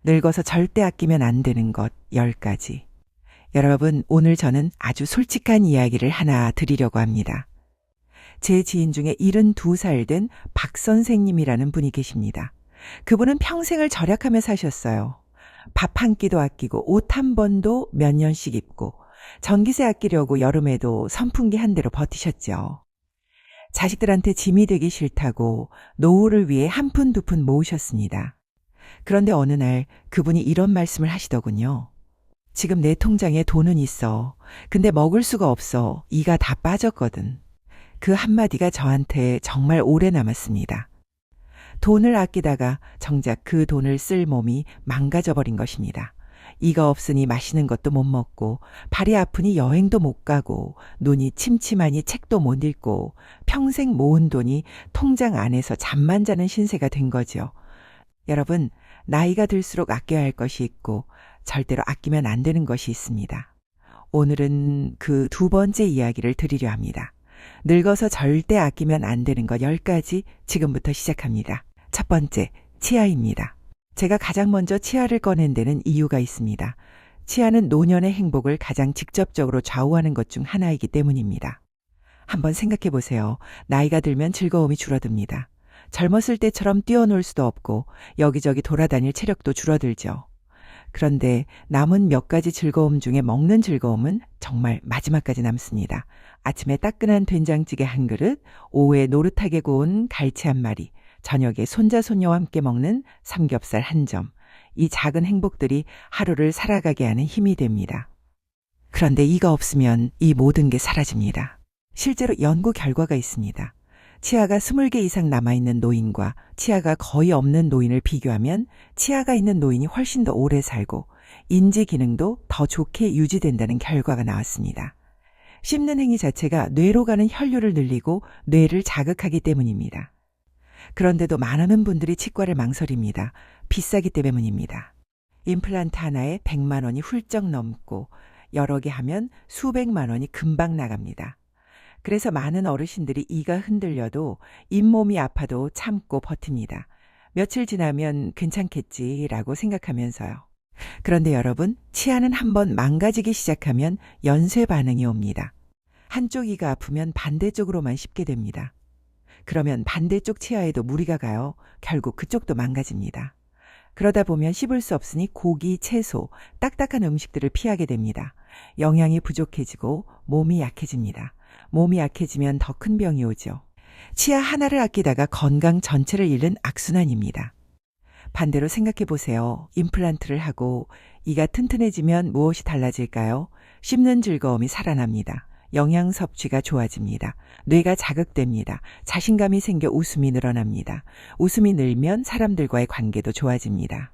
늙어서 절대 아끼면 안 되는 것 10가지. 여러분, 오늘 저는 아주 솔직한 이야기를 하나 드리려고 합니다. 제 지인 중에 72살 된 박 선생님이라는 분이 계십니다. 그분은 평생을 절약하며 사셨어요. 밥 한 끼도 아끼고 옷 한 번도 몇 년씩 입고 전기세 아끼려고 여름에도 선풍기 한 대로 버티셨죠. 자식들한테 짐이 되기 싫다고 노후를 위해 한 푼 두 푼 모으셨습니다. 그런데 어느 날 그분이 이런 말씀을 하시더군요. 지금 내 통장에 돈은 있어. 근데 먹을 수가 없어. 이가 다 빠졌거든. 그 한마디가 저한테 정말 오래 남았습니다. 돈을 아끼다가 정작 그 돈을 쓸 몸이 망가져버린 것입니다. 이가 없으니 맛있는 것도 못 먹고, 발이 아프니 여행도 못 가고, 눈이 침침하니 책도 못 읽고, 평생 모은 돈이 통장 안에서 잠만 자는 신세가 된 거죠. 여러분, 나이가 들수록 아껴야 할 것이 있고 절대로 아끼면 안 되는 것이 있습니다. 오늘은 그 두 번째 이야기를 드리려 합니다. 늙어서 절대 아끼면 안 되는 것 10가지 지금부터 시작합니다. 첫 번째, 치아입니다. 제가 가장 먼저 치아를 꺼낸 데는 이유가 있습니다. 치아는 노년의 행복을 가장 직접적으로 좌우하는 것 중 하나이기 때문입니다. 한번 생각해 보세요. 나이가 들면 즐거움이 줄어듭니다. 젊었을 때처럼 뛰어놀 수도 없고 여기저기 돌아다닐 체력도 줄어들죠. 그런데 남은 몇 가지 즐거움 중에 먹는 즐거움은 정말 마지막까지 남습니다. 아침에 따끈한 된장찌개 한 그릇, 오후에 노릇하게 구운 갈치 한 마리, 저녁에 손자 손녀와 함께 먹는 삼겹살 한 점. 이 작은 행복들이 하루를 살아가게 하는 힘이 됩니다. 그런데 이가 없으면 이 모든 게 사라집니다. 실제로 연구 결과가 있습니다. 치아가 20개 이상 남아있는 노인과 치아가 거의 없는 노인을 비교하면 치아가 있는 노인이 훨씬 더 오래 살고 인지 기능도 더 좋게 유지된다는 결과가 나왔습니다. 씹는 행위 자체가 뇌로 가는 혈류를 늘리고 뇌를 자극하기 때문입니다. 그런데도 많은 분들이 치과를 망설입니다. 비싸기 때문입니다. 임플란트 하나에 100만 원이 훌쩍 넘고 여러 개 하면 수백만 원이 금방 나갑니다. 그래서 많은 어르신들이 이가 흔들려도 잇몸이 아파도 참고 버팁니다. 며칠 지나면 괜찮겠지라고 생각하면서요. 그런데 여러분, 치아는 한번 망가지기 시작하면 연쇄 반응이 옵니다. 한쪽 이가 아프면 반대쪽으로만 씹게 됩니다. 그러면 반대쪽 치아에도 무리가 가요. 결국 그쪽도 망가집니다. 그러다 보면 씹을 수 없으니 고기, 채소, 딱딱한 음식들을 피하게 됩니다. 영양이 부족해지고 몸이 약해집니다. 몸이 약해지면 더 큰 병이 오죠. 치아 하나를 아끼다가 건강 전체를 잃는 악순환입니다. 반대로 생각해 보세요. 임플란트를 하고 이가 튼튼해지면 무엇이 달라질까요? 씹는 즐거움이 살아납니다. 영양 섭취가 좋아집니다. 뇌가 자극됩니다. 자신감이 생겨 웃음이 늘어납니다. 웃음이 늘면 사람들과의 관계도 좋아집니다.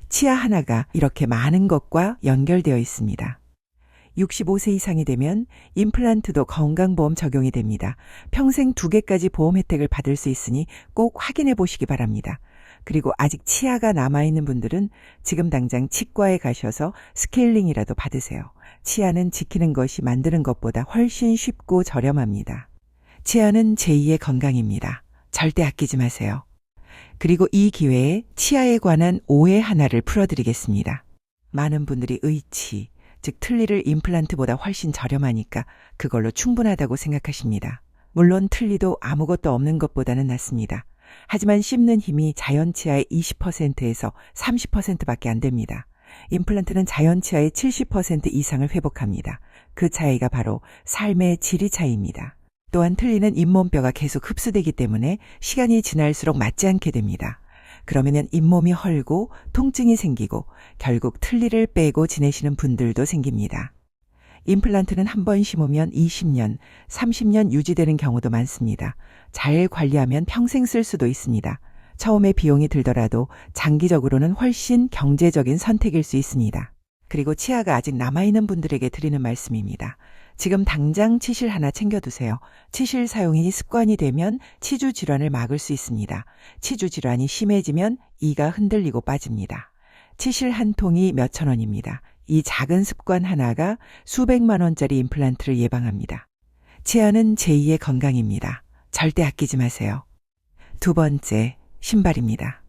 치아 하나가 이렇게 많은 것과 연결되어 있습니다. 65세 이상이 되면 임플란트도 건강보험 적용이 됩니다. 평생 2개까지 보험 혜택을 받을 수 있으니 꼭 확인해 보시기 바랍니다. 그리고 아직 치아가 남아있는 분들은 지금 당장 치과에 가셔서 스케일링이라도 받으세요. 치아는 지키는 것이 만드는 것보다 훨씬 쉽고 저렴합니다. 치아는 제2의 건강입니다. 절대 아끼지 마세요. 그리고 이 기회에 치아에 관한 오해 하나를 풀어드리겠습니다. 많은 분들이 의치, 즉 틀니를 임플란트보다 훨씬 저렴하니까 그걸로 충분하다고 생각하십니다. 물론 틀니도 아무것도 없는 것보다는 낫습니다. 하지만 씹는 힘이 자연 치아의 20%에서 30%밖에 안 됩니다. 임플란트는 자연 치아의 70% 이상을 회복합니다. 그 차이가 바로 삶의 질의 차이입니다. 또한 틀니는 잇몸뼈가 계속 흡수되기 때문에 시간이 지날수록 맞지 않게 됩니다. 그러면 잇몸이 헐고 통증이 생기고 결국 틀니를 빼고 지내시는 분들도 생깁니다. 임플란트는 한 번 심으면 20년, 30년 유지되는 경우도 많습니다. 잘 관리하면 평생 쓸 수도 있습니다. 처음에 비용이 들더라도 장기적으로는 훨씬 경제적인 선택일 수 있습니다. 그리고 치아가 아직 남아있는 분들에게 드리는 말씀입니다. 지금 당장 치실 하나 챙겨두세요. 치실 사용이 습관이 되면 치주 질환을 막을 수 있습니다. 치주 질환이 심해지면 이가 흔들리고 빠집니다. 치실 한 통이 몇천 원입니다. 이 작은 습관 하나가 수백만 원짜리 임플란트를 예방합니다. 치아는 제2의 건강입니다. 절대 아끼지 마세요. 두 번째, 신발입니다.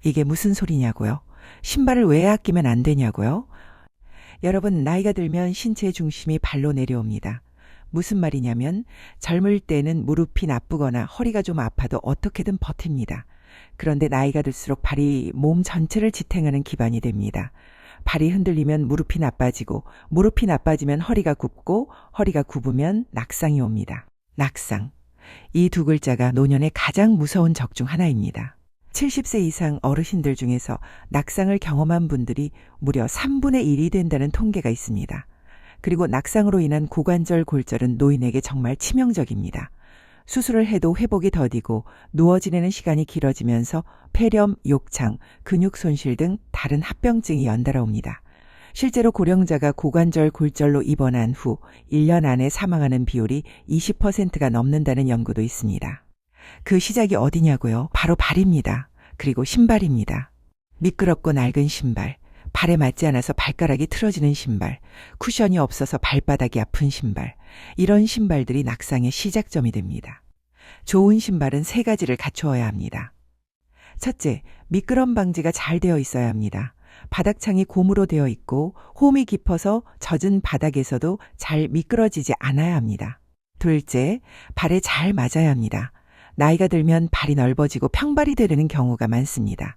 이게 무슨 소리냐고요? 신발을 왜 아끼면 안 되냐고요? 여러분, 나이가 들면 신체 중심이 발로 내려옵니다. 무슨 말이냐면 젊을 때는 무릎이 나쁘거나 허리가 좀 아파도 어떻게든 버팁니다. 그런데 나이가 들수록 발이 몸 전체를 지탱하는 기반이 됩니다. 발이 흔들리면 무릎이 나빠지고 무릎이 나빠지면 허리가 굽고 허리가 굽으면 낙상이 옵니다. 낙상. 이 두 글자가 노년의 가장 무서운 적 중 하나입니다. 70세 이상 어르신들 중에서 낙상을 경험한 분들이 무려 3분의 1이 된다는 통계가 있습니다. 그리고 낙상으로 인한 고관절 골절은 노인에게 정말 치명적입니다. 수술을 해도 회복이 더디고 누워 지내는 시간이 길어지면서 폐렴, 욕창, 근육 손실 등 다른 합병증이 연달아 옵니다. 실제로 고령자가 고관절 골절로 입원한 후 1년 안에 사망하는 비율이 20%가 넘는다는 연구도 있습니다. 그 시작이 어디냐고요? 바로 발입니다. 그리고 신발입니다. 미끄럽고 낡은 신발, 발에 맞지 않아서 발가락이 틀어지는 신발, 쿠션이 없어서 발바닥이 아픈 신발, 이런 신발들이 낙상의 시작점이 됩니다. 좋은 신발은 3가지를 갖추어야 합니다. 첫째, 미끄럼 방지가 잘 되어 있어야 합니다. 바닥창이 고무로 되어 있고 홈이 깊어서 젖은 바닥에서도 잘 미끄러지지 않아야 합니다. 둘째, 발에 잘 맞아야 합니다. 나이가 들면 발이 넓어지고 평발이 되는 경우가 많습니다.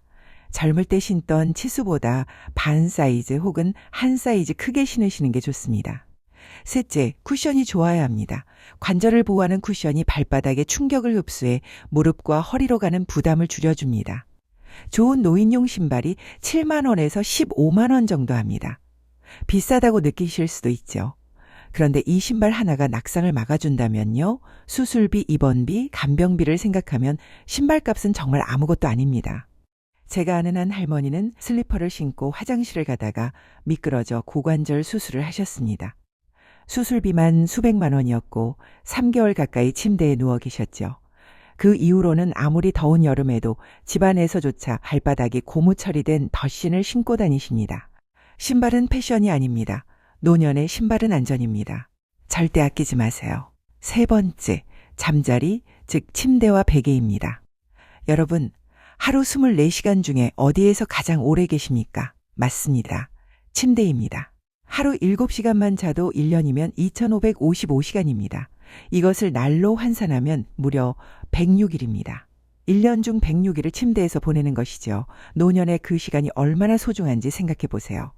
젊을 때 신던 치수보다 반 사이즈 혹은 한 사이즈 크게 신으시는 게 좋습니다. 셋째, 쿠션이 좋아야 합니다. 관절을 보호하는 쿠션이 발바닥에 충격을 흡수해 무릎과 허리로 가는 부담을 줄여줍니다. 좋은 노인용 신발이 7만 원에서 15만 원 정도 합니다. 비싸다고 느끼실 수도 있죠. 그런데 이 신발 하나가 낙상을 막아준다면요. 수술비, 입원비, 간병비를 생각하면 신발값은 정말 아무것도 아닙니다. 제가 아는 한 할머니는 슬리퍼를 신고 화장실을 가다가 미끄러져 고관절 수술을 하셨습니다. 수술비만 수백만 원이었고 3개월 가까이 침대에 누워 계셨죠. 그 이후로는 아무리 더운 여름에도 집안에서조차 발바닥이 고무 처리된 덧신을 신고 다니십니다. 신발은 패션이 아닙니다. 노년의 신발은 안전입니다. 절대 아끼지 마세요. 3번째, 잠자리, 즉 침대와 베개입니다. 여러분, 하루 24시간 중에 어디에서 가장 오래 계십니까? 맞습니다. 침대입니다. 하루 7시간만 자도 1년이면 2555시간입니다. 이것을 날로 환산하면 무려 106일입니다. 1년 중 106일을 침대에서 보내는 것이죠. 노년의 그 시간이 얼마나 소중한지 생각해 보세요.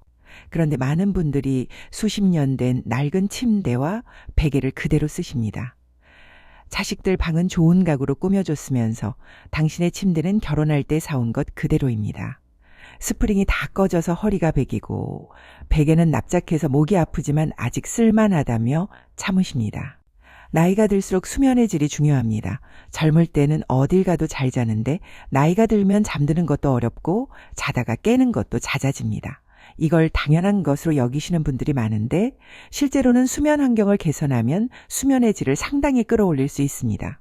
그런데 많은 분들이 수십 년 된 낡은 침대와 베개를 그대로 쓰십니다. 자식들 방은 좋은 가구로 꾸며줬으면서 당신의 침대는 결혼할 때 사온 것 그대로입니다. 스프링이 다 꺼져서 허리가 베기고 베개는 납작해서 목이 아프지만 아직 쓸만하다며 참으십니다. 나이가 들수록 수면의 질이 중요합니다. 젊을 때는 어딜 가도 잘 자는데 나이가 들면 잠드는 것도 어렵고 자다가 깨는 것도 잦아집니다. 이걸 당연한 것으로 여기시는 분들이 많은데 실제로는 수면 환경을 개선하면 수면의 질을 상당히 끌어올릴 수 있습니다.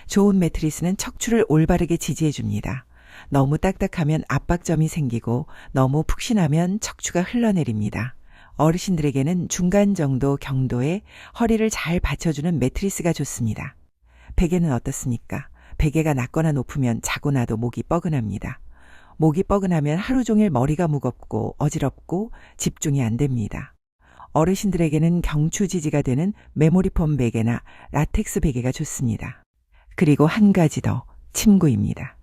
좋은 매트리스는 척추를 올바르게 지지해 줍니다. 너무 딱딱하면 압박점이 생기고 너무 푹신하면 척추가 흘러내립니다. 어르신들에게는 중간 정도 경도의 허리를 잘 받쳐주는 매트리스가 좋습니다. 베개는 어떻습니까? 베개가 낮거나 높으면 자고 나도 목이 뻐근합니다. 목이 뻐근하면 하루 종일 머리가 무겁고 어지럽고 집중이 안 됩니다. 어르신들에게는 경추 지지가 되는 메모리폼 베개나 라텍스 베개가 좋습니다. 그리고 한 가지 더, 침구입니다.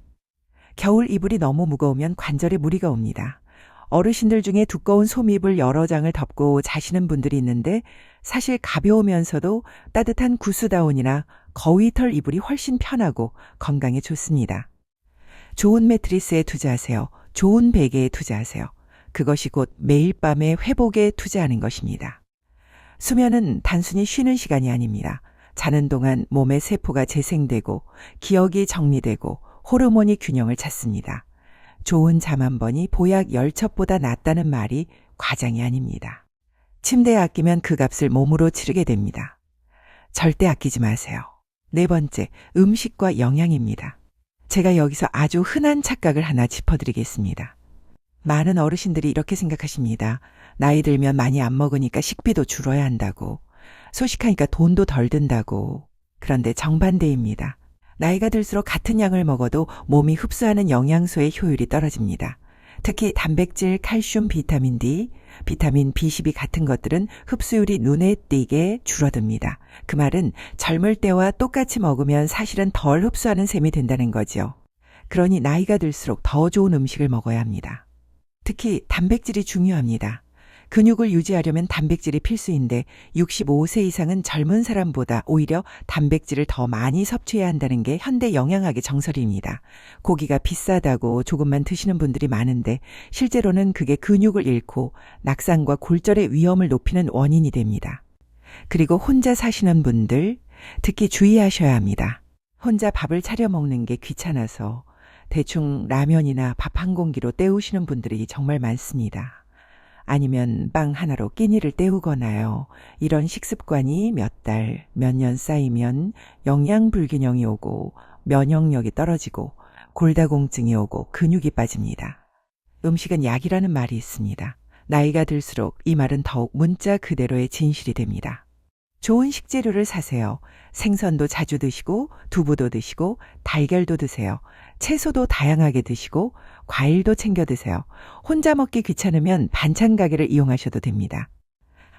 겨울 이불이 너무 무거우면 관절에 무리가 옵니다. 어르신들 중에 두꺼운 솜이불 여러 장을 덮고 자시는 분들이 있는데 사실 가벼우면서도 따뜻한 구스다운이나 거위털 이불이 훨씬 편하고 건강에 좋습니다. 좋은 매트리스에 투자하세요. 좋은 베개에 투자하세요. 그것이 곧 매일 밤의 회복에 투자하는 것입니다. 수면은 단순히 쉬는 시간이 아닙니다. 자는 동안 몸의 세포가 재생되고 기억이 정리되고 호르몬이 균형을 찾습니다. 좋은 잠 한 번이 보약 10첩보다 낫다는 말이 과장이 아닙니다. 침대에 아끼면 그 값을 몸으로 치르게 됩니다. 절대 아끼지 마세요. 4번째, 음식과 영양입니다. 제가 여기서 아주 흔한 착각을 하나 짚어드리겠습니다. 많은 어르신들이 이렇게 생각하십니다. 나이 들면 많이 안 먹으니까 식비도 줄어야 한다고. 소식하니까 돈도 덜 든다고. 그런데 정반대입니다. 나이가 들수록 같은 양을 먹어도 몸이 흡수하는 영양소의 효율이 떨어집니다. 특히 단백질, 칼슘, 비타민 D, 비타민 B12 같은 것들은 흡수율이 눈에 띄게 줄어듭니다. 그 말은 젊을 때와 똑같이 먹으면 사실은 덜 흡수하는 셈이 된다는 거죠. 그러니 나이가 들수록 더 좋은 음식을 먹어야 합니다. 특히 단백질이 중요합니다. 근육을 유지하려면 단백질이 필수인데 65세 이상은 젊은 사람보다 오히려 단백질을 더 많이 섭취해야 한다는 게 현대 영양학의 정설입니다. 고기가 비싸다고 조금만 드시는 분들이 많은데 실제로는 그게 근육을 잃고 낙상과 골절의 위험을 높이는 원인이 됩니다. 그리고 혼자 사시는 분들 특히 주의하셔야 합니다. 혼자 밥을 차려 먹는 게 귀찮아서 대충 라면이나 밥 한 공기로 때우시는 분들이 정말 많습니다. 아니면 빵 하나로 끼니를 때우거나요. 이런 식습관이 몇 달, 몇 년 쌓이면 영양 불균형이 오고 면역력이 떨어지고 골다공증이 오고 근육이 빠집니다. 음식은 약이라는 말이 있습니다. 나이가 들수록 이 말은 더욱 문자 그대로의 진실이 됩니다. 좋은 식재료를 사세요. 생선도 자주 드시고 두부도 드시고 달걀도 드세요. 채소도 다양하게 드시고 과일도 챙겨 드세요. 혼자 먹기 귀찮으면 반찬 가게를 이용하셔도 됩니다.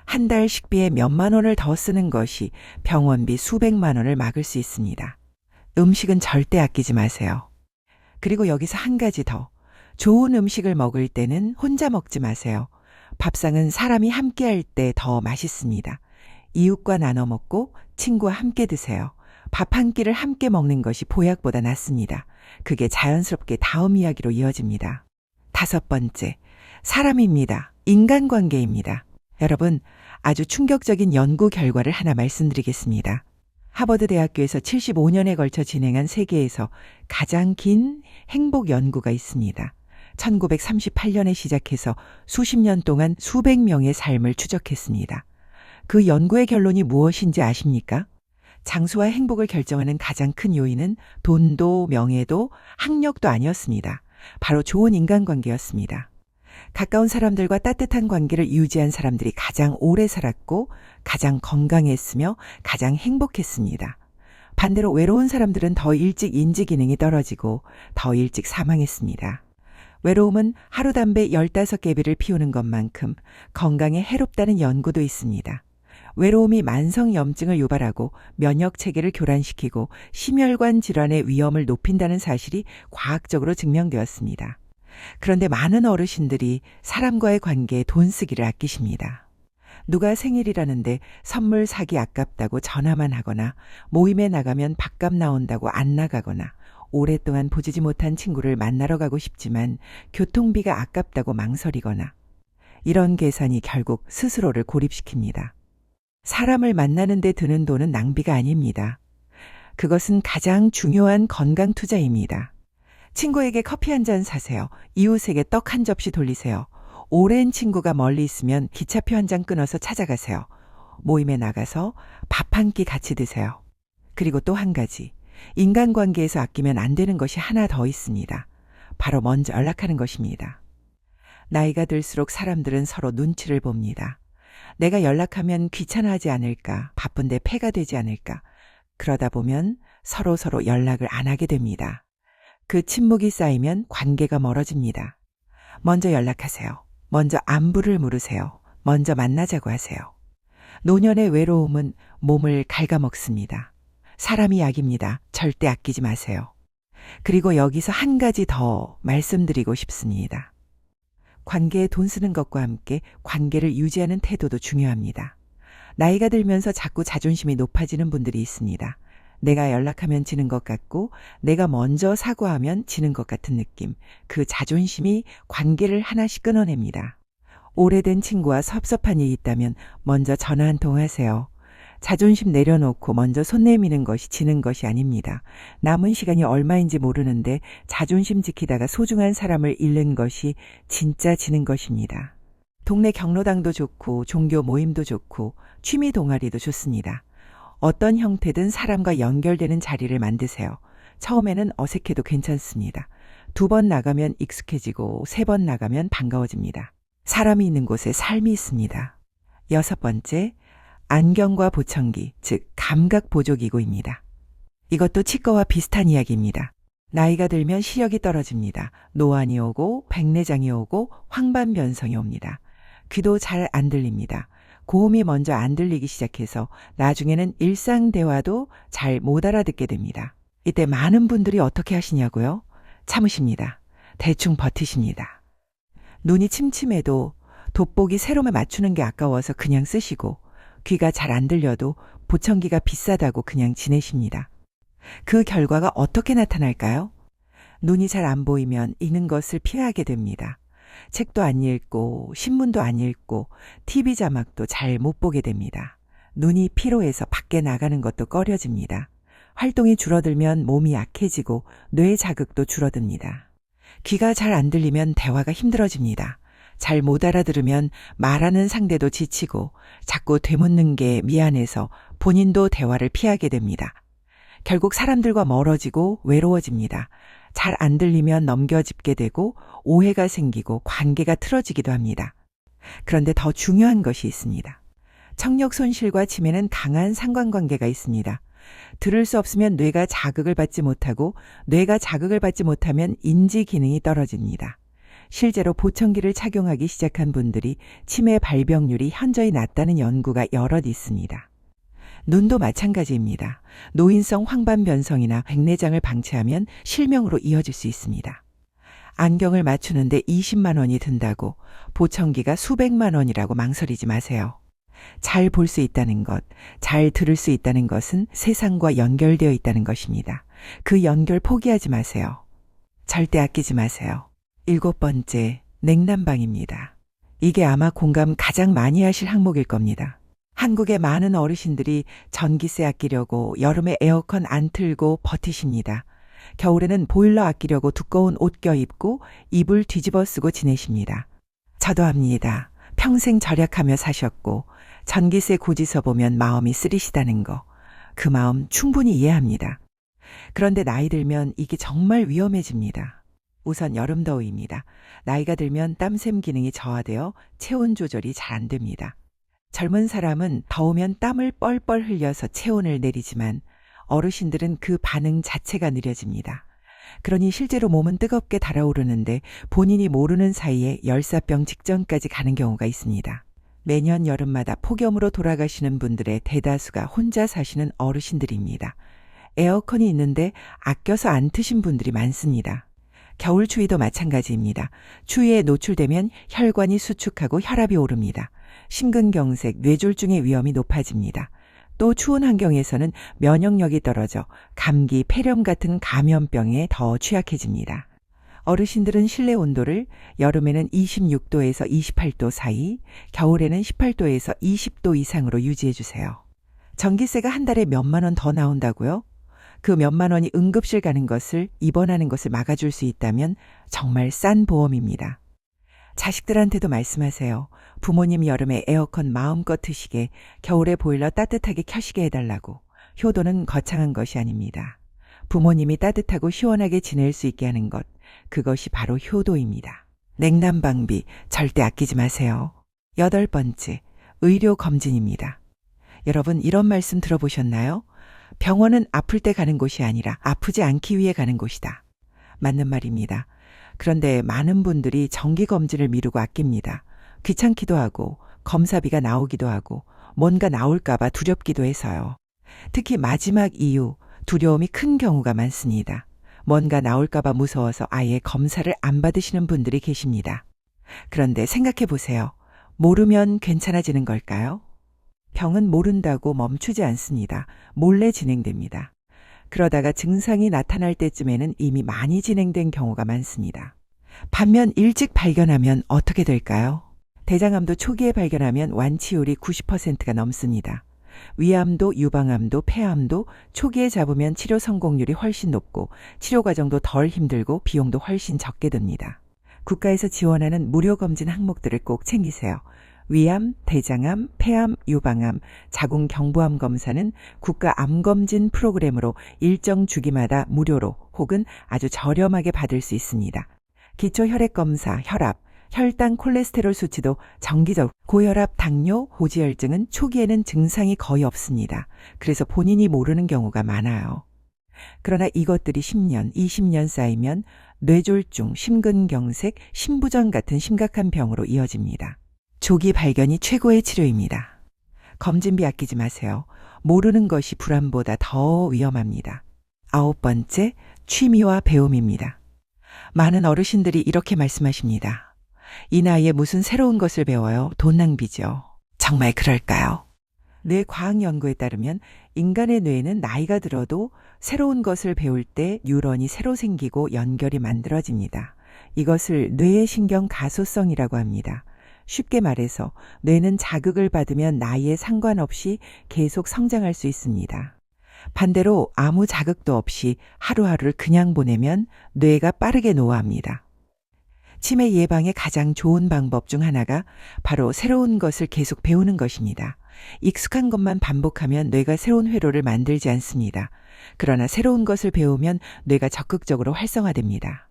한 달 식비에 몇만 원을 더 쓰는 것이 병원비 수백만 원을 막을 수 있습니다. 음식은 절대 아끼지 마세요. 그리고 여기서 한 가지 더. 좋은 음식을 먹을 때는 혼자 먹지 마세요. 밥상은 사람이 함께 할 때 더 맛있습니다. 이웃과 나눠 먹고 친구와 함께 드세요. 밥 한 끼를 함께 먹는 것이 보약보다 낫습니다. 그게 자연스럽게 다음 이야기로 이어집니다. 5번째, 사람입니다. 인간관계입니다. 여러분, 아주 충격적인 연구 결과를 하나 말씀드리겠습니다. 하버드 대학교에서 75년에 걸쳐 진행한 세계에서 가장 긴 행복 연구가 있습니다. 1938년에 시작해서 수십 년 동안 수백 명의 삶을 추적했습니다. 그 연구의 결론이 무엇인지 아십니까? 장수와 행복을 결정하는 가장 큰 요인은 돈도 명예도 학력도 아니었습니다. 바로 좋은 인간관계였습니다. 가까운 사람들과 따뜻한 관계를 유지한 사람들이 가장 오래 살았고 가장 건강했으며 가장 행복했습니다. 반대로 외로운 사람들은 더 일찍 인지 기능이 떨어지고 더 일찍 사망했습니다. 외로움은 하루 담배 15개비를 피우는 것만큼 건강에 해롭다는 연구도 있습니다. 외로움이 만성염증을 유발하고 면역체계를 교란시키고 심혈관 질환의 위험을 높인다는 사실이 과학적으로 증명되었습니다. 그런데 많은 어르신들이 사람과의 관계에 돈 쓰기를 아끼십니다. 누가 생일이라는데 선물 사기 아깝다고 전화만 하거나 모임에 나가면 밥값 나온다고 안 나가거나 오랫동안 보지 못한 친구를 만나러 가고 싶지만 교통비가 아깝다고 망설이거나 이런 계산이 결국 스스로를 고립시킵니다. 사람을 만나는 데 드는 돈은 낭비가 아닙니다. 그것은 가장 중요한 건강 투자입니다. 친구에게 커피 한 잔 사세요. 이웃에게 떡 한 접시 돌리세요. 오랜 친구가 멀리 있으면 기차표 한 장 끊어서 찾아가세요. 모임에 나가서 밥 한 끼 같이 드세요. 그리고 또 한 가지, 인간관계에서 아끼면 안 되는 것이 하나 더 있습니다. 바로 먼저 연락하는 것입니다. 나이가 들수록 사람들은 서로 눈치를 봅니다. 내가 연락하면 귀찮아하지 않을까, 바쁜데 폐가 되지 않을까. 그러다 보면 서로 연락을 안 하게 됩니다. 그 침묵이 쌓이면 관계가 멀어집니다. 먼저 연락하세요. 먼저 안부를 물으세요. 먼저 만나자고 하세요. 노년의 외로움은 몸을 갉아먹습니다. 사람이 약입니다. 절대 아끼지 마세요. 그리고 여기서 한 가지 더 말씀드리고 싶습니다. 관계에 돈 쓰는 것과 함께 관계를 유지하는 태도도 중요합니다. 나이가 들면서 자꾸 자존심이 높아지는 분들이 있습니다. 내가 연락하면 지는 것 같고 내가 먼저 사과하면 지는 것 같은 느낌. 그 자존심이 관계를 하나씩 끊어냅니다. 오래된 친구와 섭섭한 일이 있다면 먼저 전화 한 통 하세요. 자존심 내려놓고 먼저 손 내미는 것이 지는 것이 아닙니다. 남은 시간이 얼마인지 모르는데 자존심 지키다가 소중한 사람을 잃는 것이 진짜 지는 것입니다. 동네 경로당도 좋고 종교 모임도 좋고 취미 동아리도 좋습니다. 어떤 형태든 사람과 연결되는 자리를 만드세요. 처음에는 어색해도 괜찮습니다. 2번 나가면 익숙해지고 3번 나가면 반가워집니다. 사람이 있는 곳에 삶이 있습니다. 6번째, 안경과 보청기, 즉 감각 보조기구입니다. 이것도 치과와 비슷한 이야기입니다. 나이가 들면 시력이 떨어집니다. 노안이 오고 백내장이 오고 황반변성이 옵니다. 귀도 잘 안 들립니다. 고음이 먼저 안 들리기 시작해서 나중에는 일상 대화도 잘 못 알아듣게 됩니다. 이때 많은 분들이 어떻게 하시냐고요? 참으십니다. 대충 버티십니다. 눈이 침침해도 돋보기 세럼에 맞추는 게 아까워서 그냥 쓰시고, 귀가 잘 안 들려도 보청기가 비싸다고 그냥 지내십니다. 그 결과가 어떻게 나타날까요? 눈이 잘 안 보이면 읽는 것을 피하게 됩니다. 책도 안 읽고 신문도 안 읽고 TV 자막도 잘 못 보게 됩니다. 눈이 피로해서 밖에 나가는 것도 꺼려집니다. 활동이 줄어들면 몸이 약해지고 뇌 자극도 줄어듭니다. 귀가 잘 안 들리면 대화가 힘들어집니다. 잘 못 알아들으면 말하는 상대도 지치고 자꾸 되묻는 게 미안해서 본인도 대화를 피하게 됩니다. 결국 사람들과 멀어지고 외로워집니다. 잘 안 들리면 넘겨짚게 되고 오해가 생기고 관계가 틀어지기도 합니다. 그런데 더 중요한 것이 있습니다. 청력 손실과 치매는 강한 상관관계가 있습니다. 들을 수 없으면 뇌가 자극을 받지 못하고 뇌가 자극을 받지 못하면 인지 기능이 떨어집니다. 실제로 보청기를 착용하기 시작한 분들이 치매 발병률이 현저히 낮다는 연구가 여럿 있습니다. 눈도 마찬가지입니다. 노인성 황반변성이나 백내장을 방치하면 실명으로 이어질 수 있습니다. 안경을 맞추는데 20만 원이 든다고 보청기가 수백만 원이라고 망설이지 마세요. 잘 볼 수 있다는 것, 잘 들을 수 있다는 것은 세상과 연결되어 있다는 것입니다. 그 연결 포기하지 마세요. 절대 아끼지 마세요. 7번째, 냉난방입니다. 이게 아마 공감 가장 많이 하실 항목일 겁니다. 한국의 많은 어르신들이 전기세 아끼려고 여름에 에어컨 안 틀고 버티십니다. 겨울에는 보일러 아끼려고 두꺼운 옷 껴입고 이불 뒤집어 쓰고 지내십니다. 저도 합니다. 평생 절약하며 사셨고 전기세 고지서 보면 마음이 쓰리시다는 거. 그 마음 충분히 이해합니다. 그런데 나이 들면 이게 정말 위험해집니다. 우선 여름 더위입니다. 나이가 들면 땀샘 기능이 저하되어 체온 조절이 잘 안 됩니다. 젊은 사람은 더우면 땀을 뻘뻘 흘려서 체온을 내리지만 어르신들은 그 반응 자체가 느려집니다. 그러니 실제로 몸은 뜨겁게 달아오르는데 본인이 모르는 사이에 열사병 직전까지 가는 경우가 있습니다. 매년 여름마다 폭염으로 돌아가시는 분들의 대다수가 혼자 사시는 어르신들입니다. 에어컨이 있는데 아껴서 안 트신 분들이 많습니다. 겨울 추위도 마찬가지입니다. 추위에 노출되면 혈관이 수축하고 혈압이 오릅니다. 심근경색, 뇌졸중의 위험이 높아집니다. 또 추운 환경에서는 면역력이 떨어져 감기, 폐렴 같은 감염병에 더 취약해집니다. 어르신들은 실내 온도를 여름에는 26도에서 28도 사이, 겨울에는 18도에서 20도 이상으로 유지해 주세요. 전기세가 한 달에 몇만 원 더 나온다고요? 그 몇만 원이 응급실 가는 것을 입원하는 것을 막아줄 수 있다면 정말 싼 보험입니다. 자식들한테도 말씀하세요. 부모님 여름에 에어컨 마음껏 트시게, 겨울에 보일러 따뜻하게 켜시게 해달라고. 효도는 거창한 것이 아닙니다. 부모님이 따뜻하고 시원하게 지낼 수 있게 하는 것, 그것이 바로 효도입니다. 냉난방비 절대 아끼지 마세요. 8번째, 의료검진입니다. 여러분 이런 말씀 들어보셨나요? 병원은 아플 때 가는 곳이 아니라 아프지 않기 위해 가는 곳이다. 맞는 말입니다. 그런데 많은 분들이 정기검진을 미루고 아낍니다. 귀찮기도 하고 검사비가 나오기도 하고 뭔가 나올까봐 두렵기도 해서요. 특히 마지막 이유, 두려움이 큰 경우가 많습니다. 뭔가 나올까봐 무서워서 아예 검사를 안 받으시는 분들이 계십니다. 그런데 생각해 보세요. 모르면 괜찮아지는 걸까요? 병은 모른다고 멈추지 않습니다. 몰래 진행됩니다. 그러다가 증상이 나타날 때쯤에는 이미 많이 진행된 경우가 많습니다. 반면 일찍 발견하면 어떻게 될까요? 대장암도 초기에 발견하면 완치율이 90%가 넘습니다. 위암도, 유방암도, 폐암도 초기에 잡으면 치료 성공률이 훨씬 높고 치료 과정도 덜 힘들고 비용도 훨씬 적게 듭니다. 국가에서 지원하는 무료 검진 항목들을 꼭 챙기세요. 위암, 대장암, 폐암, 유방암, 자궁경부암 검사는 국가 암검진 프로그램으로 일정 주기마다 무료로 혹은 아주 저렴하게 받을 수 있습니다. 기초혈액검사, 혈압, 혈당 콜레스테롤 수치도 정기적, 고혈압, 당뇨, 호지혈증은 초기에는 증상이 거의 없습니다. 그래서 본인이 모르는 경우가 많아요. 그러나 이것들이 10년, 20년 쌓이면 뇌졸중, 심근경색, 심부전 같은 심각한 병으로 이어집니다. 조기 발견이 최고의 치료입니다. 검진비 아끼지 마세요. 모르는 것이 불안보다 더 위험합니다. 9번째, 취미와 배움입니다. 많은 어르신들이 이렇게 말씀하십니다. 이 나이에 무슨 새로운 것을 배워요? 돈 낭비죠. 정말 그럴까요? 뇌 과학 연구에 따르면 인간의 뇌는 나이가 들어도 새로운 것을 배울 때 뉴런이 새로 생기고 연결이 만들어집니다. 이것을 뇌의 신경 가소성이라고 합니다. 쉽게 말해서 뇌는 자극을 받으면 나이에 상관없이 계속 성장할 수 있습니다. 반대로 아무 자극도 없이 하루하루를 그냥 보내면 뇌가 빠르게 노화합니다. 치매 예방의 가장 좋은 방법 중 하나가 바로 새로운 것을 계속 배우는 것입니다. 익숙한 것만 반복하면 뇌가 새로운 회로를 만들지 않습니다. 그러나 새로운 것을 배우면 뇌가 적극적으로 활성화됩니다.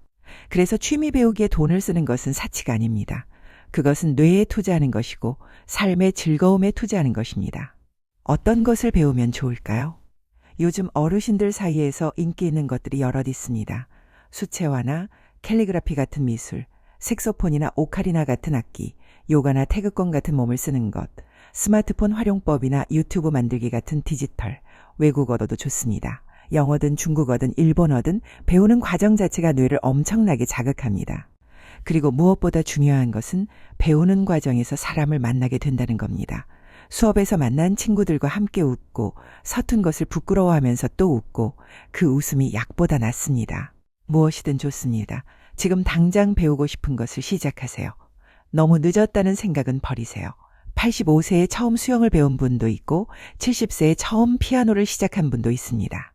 그래서 취미 배우기에 돈을 쓰는 것은 사치가 아닙니다. 그것은 뇌에 투자하는 것이고 삶의 즐거움에 투자하는 것입니다. 어떤 것을 배우면 좋을까요? 요즘 어르신들 사이에서 인기 있는 것들이 여럿 있습니다. 수채화나 캘리그라피 같은 미술, 색소폰이나 오카리나 같은 악기, 요가나 태극권 같은 몸을 쓰는 것, 스마트폰 활용법이나 유튜브 만들기 같은 디지털, 외국어도 좋습니다. 영어든 중국어든 일본어든 배우는 과정 자체가 뇌를 엄청나게 자극합니다. 그리고 무엇보다 중요한 것은 배우는 과정에서 사람을 만나게 된다는 겁니다. 수업에서 만난 친구들과 함께 웃고 서툰 것을 부끄러워하면서 또 웃고 그 웃음이 약보다 낫습니다. 무엇이든 좋습니다. 지금 당장 배우고 싶은 것을 시작하세요. 너무 늦었다는 생각은 버리세요. 85세에 처음 수영을 배운 분도 있고 70세에 처음 피아노를 시작한 분도 있습니다.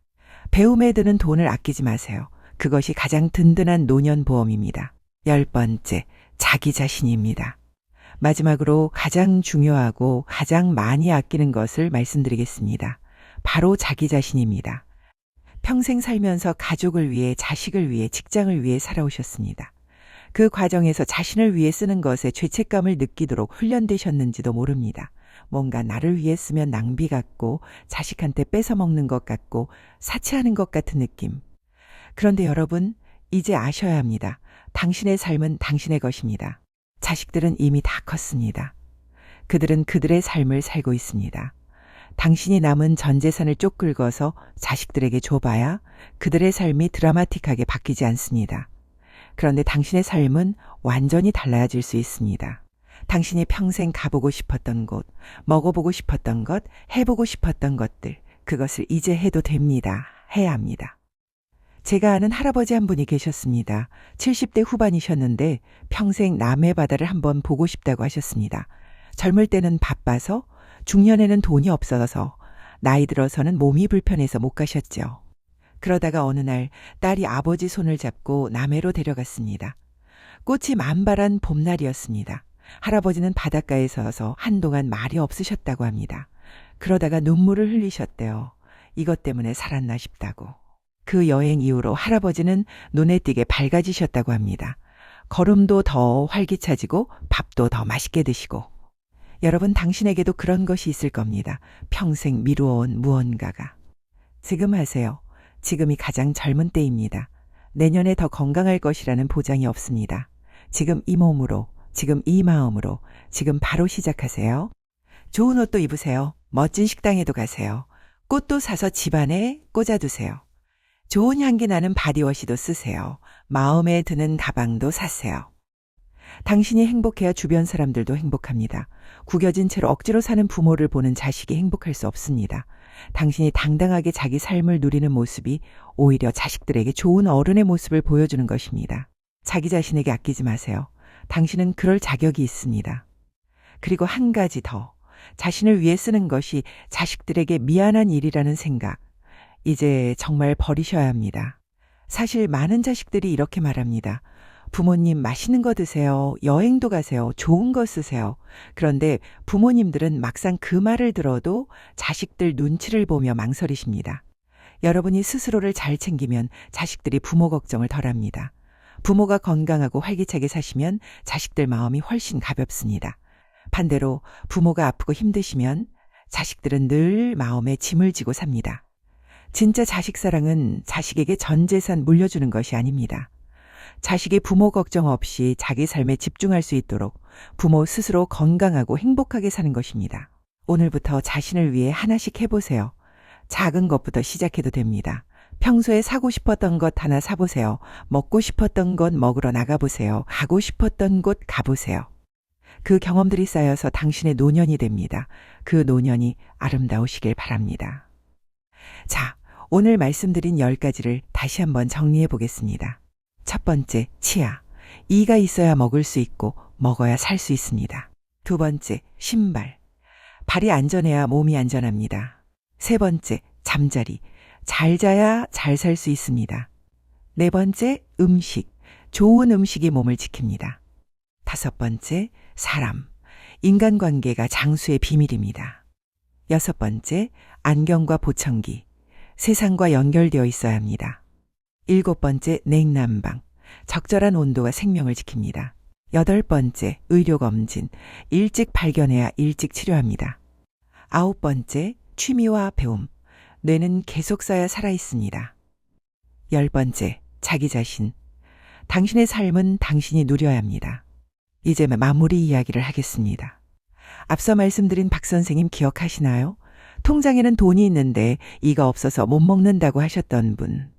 배움에 드는 돈을 아끼지 마세요. 그것이 가장 든든한 노년보험입니다. 10번째, 자기 자신입니다. 마지막으로 가장 중요하고 가장 많이 아끼는 것을 말씀드리겠습니다. 바로 자기 자신입니다. 평생 살면서 가족을 위해, 자식을 위해, 직장을 위해 살아오셨습니다. 그 과정에서 자신을 위해 쓰는 것에 죄책감을 느끼도록 훈련되셨는지도 모릅니다. 뭔가 나를 위해 쓰면 낭비 같고 자식한테 뺏어먹는 것 같고 사치하는 것 같은 느낌. 그런데 여러분, 이제 아셔야 합니다. 당신의 삶은 당신의 것입니다. 자식들은 이미 다 컸습니다. 그들은 그들의 삶을 살고 있습니다. 당신이 남은 전 재산을 쪽 긁어서 자식들에게 줘봐야 그들의 삶이 드라마틱하게 바뀌지 않습니다. 그런데 당신의 삶은 완전히 달라질 수 있습니다. 당신이 평생 가보고 싶었던 곳, 먹어보고 싶었던 것, 해보고 싶었던 것들, 그것을 이제 해도 됩니다. 해야 합니다. 제가 아는 할아버지 한 분이 계셨습니다. 70대 후반이셨는데 평생 남해 바다를 한번 보고 싶다고 하셨습니다. 젊을 때는 바빠서, 중년에는 돈이 없어서, 나이 들어서는 몸이 불편해서 못 가셨죠. 그러다가 어느 날 딸이 아버지 손을 잡고 남해로 데려갔습니다. 꽃이 만발한 봄날이었습니다. 할아버지는 바닷가에 서서 한동안 말이 없으셨다고 합니다. 그러다가 눈물을 흘리셨대요. 이것 때문에 살았나 싶다고. 그 여행 이후로 할아버지는 눈에 띄게 밝아지셨다고 합니다. 걸음도 더 활기차지고 밥도 더 맛있게 드시고. 여러분, 당신에게도 그런 것이 있을 겁니다. 평생 미루어온 무언가가. 지금 하세요. 지금이 가장 젊은 때입니다. 내년에 더 건강할 것이라는 보장이 없습니다. 지금 이 몸으로, 지금 이 마음으로, 지금 바로 시작하세요. 좋은 옷도 입으세요. 멋진 식당에도 가세요. 꽃도 사서 집안에 꽂아두세요. 좋은 향기 나는 바디워시도 쓰세요. 마음에 드는 가방도 사세요. 당신이 행복해야 주변 사람들도 행복합니다. 구겨진 채로 억지로 사는 부모를 보는 자식이 행복할 수 없습니다. 당신이 당당하게 자기 삶을 누리는 모습이 오히려 자식들에게 좋은 어른의 모습을 보여주는 것입니다. 자기 자신에게 아끼지 마세요. 당신은 그럴 자격이 있습니다. 그리고 한 가지 더, 자신을 위해 쓰는 것이 자식들에게 미안한 일이라는 생각, 이제 정말 버리셔야 합니다. 사실 많은 자식들이 이렇게 말합니다. 부모님 맛있는 거 드세요. 여행도 가세요. 좋은 거 쓰세요. 그런데 부모님들은 막상 그 말을 들어도 자식들 눈치를 보며 망설이십니다. 여러분이 스스로를 잘 챙기면 자식들이 부모 걱정을 덜합니다. 부모가 건강하고 활기차게 사시면 자식들 마음이 훨씬 가볍습니다. 반대로 부모가 아프고 힘드시면 자식들은 늘 마음에 짐을 지고 삽니다. 진짜 자식 사랑은 자식에게 전 재산 물려주는 것이 아닙니다. 자식이 부모 걱정 없이 자기 삶에 집중할 수 있도록 부모 스스로 건강하고 행복하게 사는 것입니다. 오늘부터 자신을 위해 하나씩 해보세요. 작은 것부터 시작해도 됩니다. 평소에 사고 싶었던 것 하나 사보세요. 먹고 싶었던 것 먹으러 나가보세요. 가고 싶었던 곳 가보세요. 그 경험들이 쌓여서 당신의 노년이 됩니다. 그 노년이 아름다우시길 바랍니다. 자, 오늘 말씀드린 10가지를 다시 한번 정리해 보겠습니다. 첫 번째, 치아. 이가 있어야 먹을 수 있고 먹어야 살 수 있습니다. 두 번째, 신발. 발이 안전해야 몸이 안전합니다. 세 번째, 잠자리. 잘 자야 잘 살 수 있습니다. 네 번째, 음식. 좋은 음식이 몸을 지킵니다. 다섯 번째, 사람. 인간관계가 장수의 비밀입니다. 여섯 번째, 안경과 보청기. 세상과 연결되어 있어야 합니다. 일곱 번째, 냉난방. 적절한 온도가 생명을 지킵니다. 여덟 번째, 의료검진. 일찍 발견해야 일찍 치료합니다. 아홉 번째, 취미와 배움. 뇌는 계속 써야 살아있습니다. 열 번째, 자기 자신. 당신의 삶은 당신이 누려야 합니다. 이제 마무리 이야기를 하겠습니다. 앞서 말씀드린 박 선생님 기억하시나요? 통장에는 돈이 있는데 이가 없어서 못 먹는다고 하셨던 분.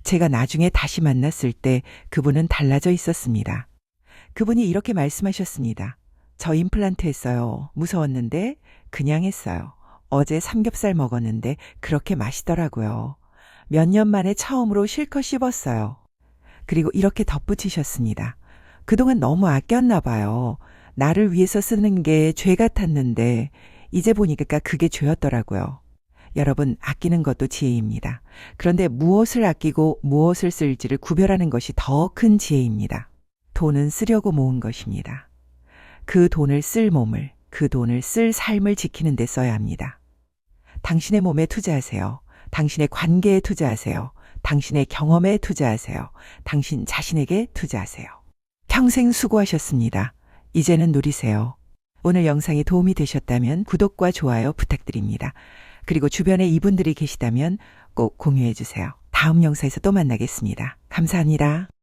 제가 나중에 다시 만났을 때 그분은 달라져 있었습니다. 그분이 이렇게 말씀하셨습니다. 저 임플란트 했어요. 무서웠는데 그냥 했어요. 어제 삼겹살 먹었는데 그렇게 맛있더라고요. 몇 년 만에 처음으로 실컷 씹었어요. 그리고 이렇게 덧붙이셨습니다. 그동안 너무 아꼈나 봐요. 나를 위해서 쓰는 게 죄 같았는데 이제 보니까 그게 죄였더라고요. 여러분, 아끼는 것도 지혜입니다. 그런데 무엇을 아끼고 무엇을 쓸지를 구별하는 것이 더 큰 지혜입니다. 돈은 쓰려고 모은 것입니다. 그 돈을 쓸 몸을, 그 돈을 쓸 삶을 지키는 데 써야 합니다. 당신의 몸에 투자하세요. 당신의 관계에 투자하세요. 당신의 경험에 투자하세요. 당신 자신에게 투자하세요. 평생 수고하셨습니다. 이제는 누리세요. 오늘 영상이 도움이 되셨다면 구독과 좋아요 부탁드립니다. 그리고 주변에 이분들이 계시다면 꼭 공유해 주세요. 다음 영상에서 또 만나겠습니다. 감사합니다.